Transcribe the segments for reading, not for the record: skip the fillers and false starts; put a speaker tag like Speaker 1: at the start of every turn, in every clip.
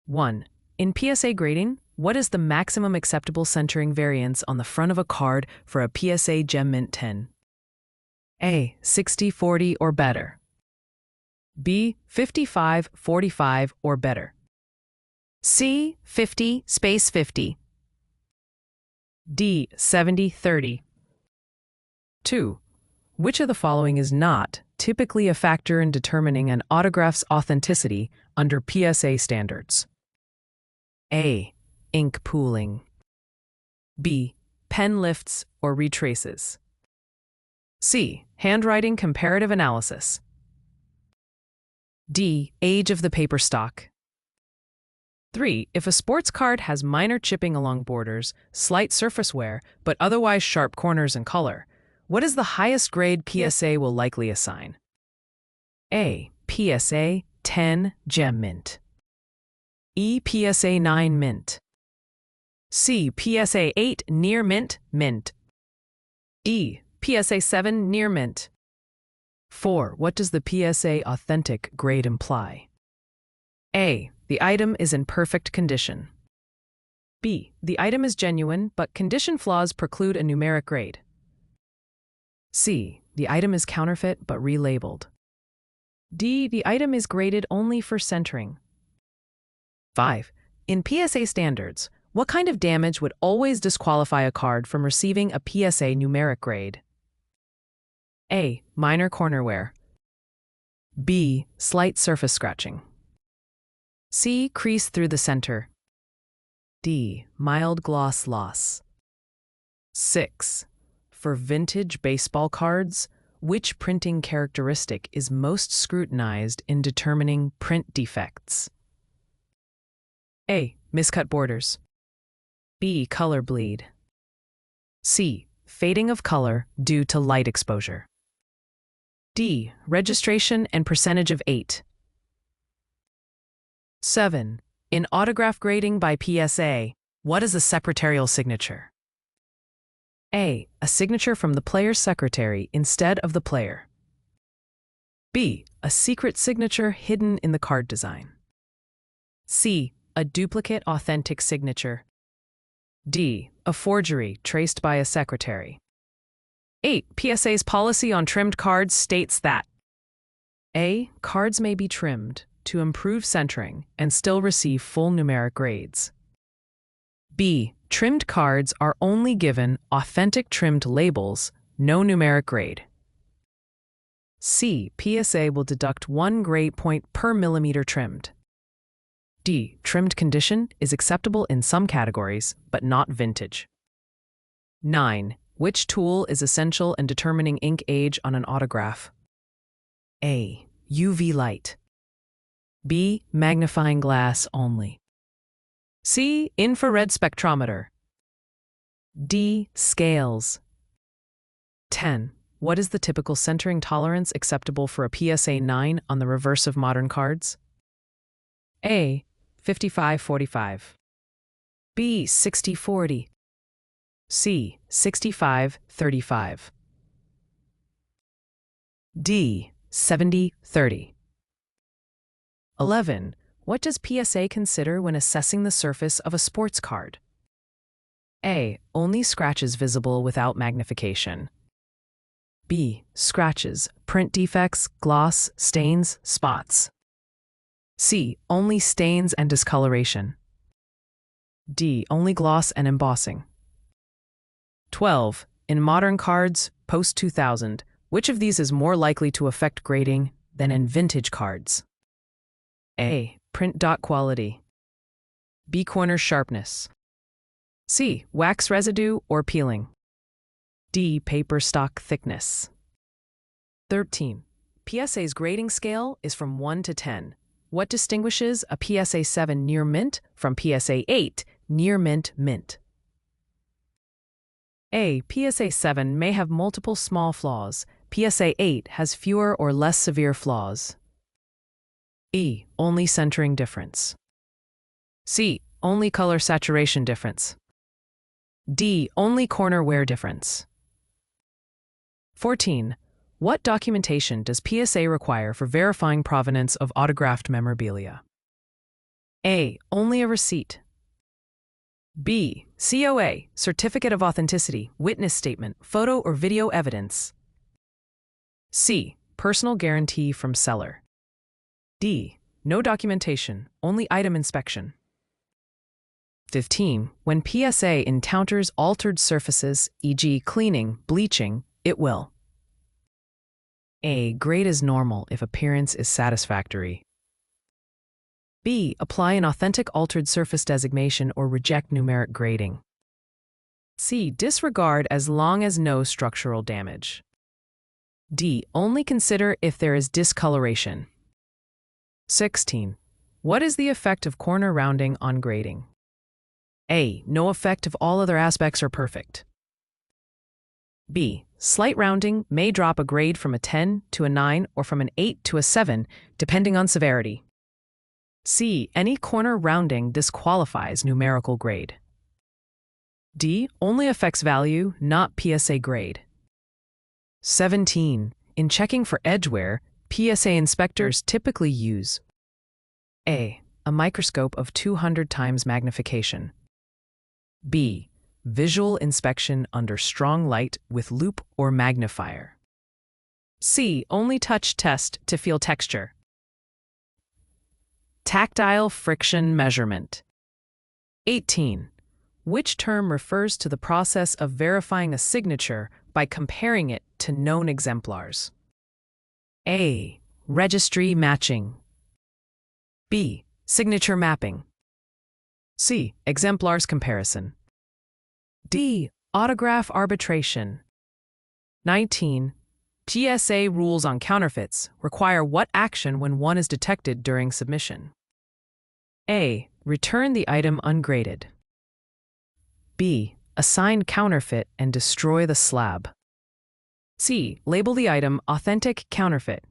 Speaker 1: 1. In PSA grading, what is the maximum acceptable centering variance on the front of a card for a PSA Gem Mint 10? A. 60-40 or better. B. 55-45 or better. C. 50-50. D. 70-30. 2. Which of the following is not typically a factor in determining an autograph's authenticity under PSA standards? A. Ink pooling. B. Pen lifts or retraces. C. Handwriting comparative analysis. D. Age of the paper stock. 3. If a sports card has minor chipping along borders, slight surface wear, but otherwise sharp corners and color, what is the highest grade PSA will likely assign? A. PSA 10 Gem Mint. E. PSA 9 Mint. C. PSA 8 Near Mint Mint. D. PSA 7 Near Mint. 4. What does the PSA authentic grade imply? A. The item is in perfect condition. B. The item is genuine, but condition flaws preclude a numeric grade. C. The item is counterfeit but relabeled. D. The item is graded only for centering. 5. In PSA standards, what kind of damage would always disqualify a card from receiving a PSA numeric grade? A. Minor corner wear. B. Slight surface scratching. C. Crease through the center. D. Mild gloss loss. 6. For vintage baseball cards, which printing characteristic is most scrutinized in determining print defects? A. Miscut borders. B. Color bleed. C. Fading of color due to light exposure. D. Registration and percentage of 8. 7. In autograph grading by PSA, what is a secretarial signature? A. A signature from the player's secretary instead of the player. B. A secret signature hidden in the card design. C. A duplicate authentic signature. D. A forgery traced by a secretary. 8. PSA's policy on trimmed cards states that A. Cards may be trimmed to improve centering and still receive full numeric grades. B. Trimmed cards are only given authentic trimmed labels, no numeric grade. C. PSA will deduct 1 grade point per millimeter trimmed. D. Trimmed condition is acceptable in some categories, but not vintage. 9. Which tool is essential in determining ink age on an autograph? A. UV light. B. Magnifying glass only. C. Infrared spectrometer. D. Scales. 10. What is the typical centering tolerance acceptable for a PSA 9 on the reverse of modern cards? A. 55-45. B. 60-40. C. 65-35. D. 70-30. 11. What does PSA consider when assessing the surface of a sports card? A. Only scratches visible without magnification. B. Scratches, print defects, gloss, stains, spots. C. Only stains and discoloration. D. Only gloss and embossing. 12. In modern cards, post-2000, which of these is more likely to affect grading than in vintage cards? A. Print dot quality. B. Corner sharpness. C. Wax residue or peeling. D. Paper stock thickness. 13. PSA's grading scale is from 1 to 10. What distinguishes a PSA 7 near mint from PSA 8 near mint mint? A. PSA 7 may have multiple small flaws. PSA 8 has fewer or less severe flaws. E. Only centering difference. C. Only color saturation difference. D. Only corner wear difference. 14. What documentation does PSA require for verifying provenance of autographed memorabilia? A. Only a receipt. B. COA, Certificate of Authenticity, Witness Statement, Photo or Video Evidence. C. Personal guarantee from seller. D. No documentation, only item inspection. 15. When PSA encounters altered surfaces, e.g. cleaning, bleaching, it will A. Grade as normal if appearance is satisfactory. B. Apply an authentic altered surface designation or reject numeric grading. C. Disregard as long as no structural damage. D. Only consider if there is discoloration. 16. What is the effect of corner rounding on grading? A. No effect if all other aspects are perfect. B. Slight rounding may drop a grade from a 10 to a 9 or from an 8 to a 7, depending on severity. C. Any corner rounding disqualifies numerical grade. D. Only affects value, not PSA grade. 17. In checking for edge wear, PSA inspectors typically use A. A microscope of 200 times magnification. B. Visual inspection under strong light with loupe or magnifier. C. Only touch test to feel texture. Tactile friction measurement. 18. Which term refers to the process of verifying a signature by comparing it to known exemplars? A. Registry matching. B. Signature mapping. C. Exemplars comparison. D. Autograph arbitration. 19. PSA rules on counterfeits require what action when one is detected during submission? A. Return the item ungraded. B. Assign counterfeit and destroy the slab. C. Label the item authentic counterfeit.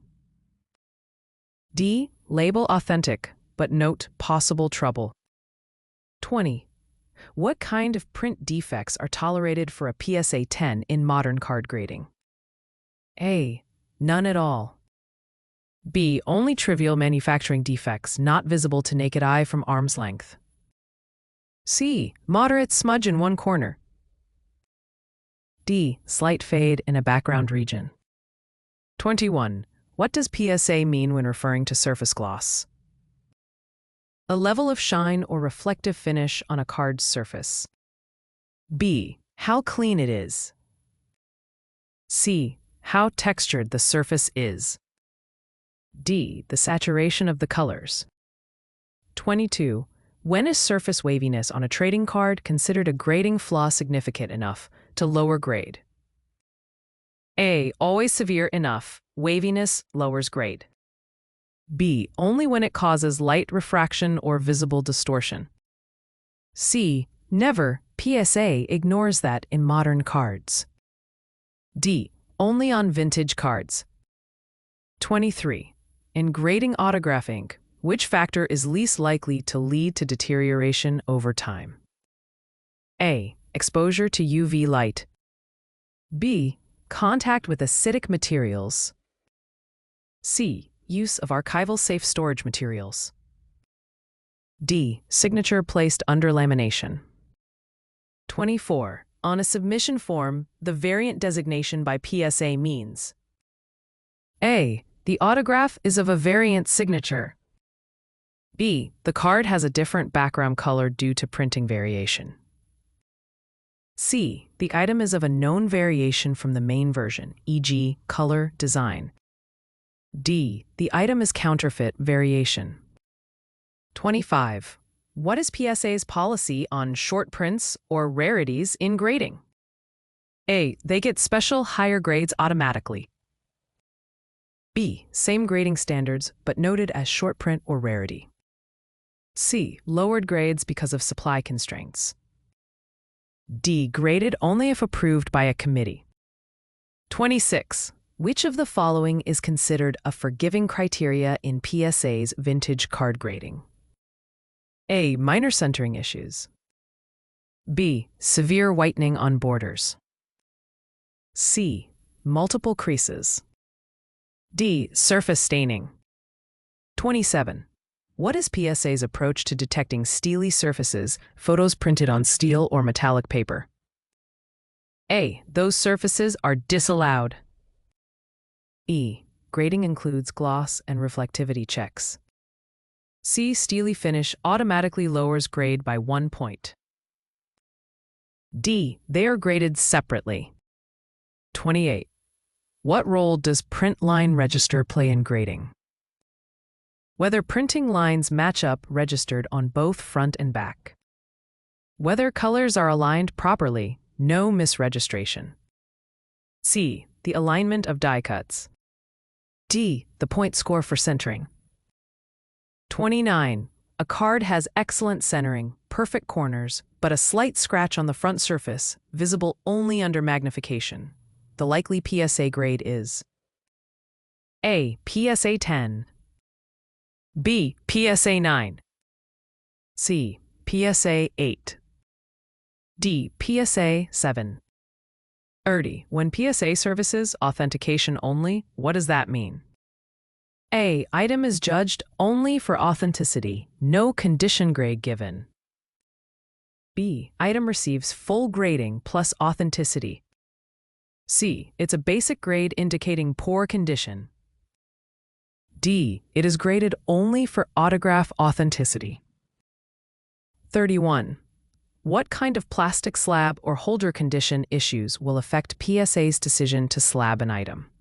Speaker 1: D. Label authentic, but note possible trouble. 20. What kind of print defects are tolerated for a PSA 10 in modern card grading? A. None at all. B. Only trivial manufacturing defects not visible to naked eye from arm's length. C. Moderate smudge in one corner. D. Slight fade in a background region. 21. What does PSA mean when referring to surface gloss? A level of shine or reflective finish on a card's surface. B. How clean it is. C. How textured the surface is. D. The saturation of the colors. 22. When is surface waviness on a trading card considered a grading flaw significant enough to lower grade? A. Always severe enough. Waviness lowers grade. B. Only when it causes light refraction or visible distortion. C. Never. PSA ignores that in modern cards. D. Only on vintage cards. 23. In grading autograph ink, which factor is least likely to lead to deterioration over time? A. Exposure to UV light. B. Contact with acidic materials. C. Use of archival safe storage materials. D. Signature placed under lamination. 24. On a submission form, the variant designation by PSA means A. The autograph is of a variant signature. B. The card has a different background color due to printing variation. C. The item is of a known variation from the main version, e.g., color, design. D. The item is counterfeit variation. 25. What is PSA's policy on short prints or rarities in grading? A. They get special higher grades automatically. B. Same grading standards, but noted as short print or rarity. C. Lowered grades because of supply constraints. D. Graded only if approved by a committee. 26. Which of the following is considered a forgiving criteria in PSA's vintage card grading? A. Minor centering issues. B. Severe whitening on borders. C. Multiple creases. D. Surface staining. 27. What is PSA's approach to detecting steely surfaces, photos printed on steel or metallic paper? A. Those surfaces are disallowed. E. Grading includes gloss and reflectivity checks. C. Steely finish automatically lowers grade by 1 point. D. They are graded separately. 28. What role does print line register play in grading? Whether printing lines match up registered on both front and back. Whether colors are aligned properly, no misregistration. C. The alignment of die cuts. D. The point score for centering. 29. A card has excellent centering, perfect corners, but a slight scratch on the front surface, visible only under magnification. The likely PSA grade is A. PSA 10. B. PSA 9. C. PSA 8. D. PSA 7. 30. When PSA services authentication only, what does that mean? A. Item is judged only for authenticity, no condition grade given. B. Item receives full grading plus authenticity. C. It's a basic grade indicating poor condition. D. It is graded only for autograph authenticity. 31. What kind of plastic slab or holder condition issues will affect PSA's decision to slab an item?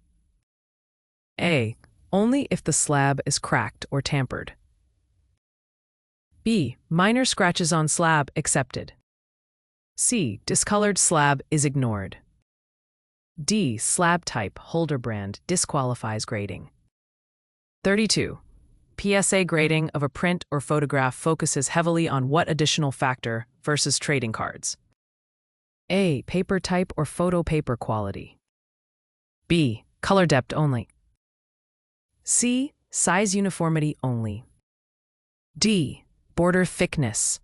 Speaker 1: A. Only if the slab is cracked or tampered. B. Minor scratches on slab accepted. C. Discolored slab is ignored. D. Slab type holder brand disqualifies grading. 32. PSA grading of a print or photograph focuses heavily on what additional factor versus trading cards? A. Paper type or photo paper quality. B. Color depth only. C. Size uniformity only. D. Border thickness.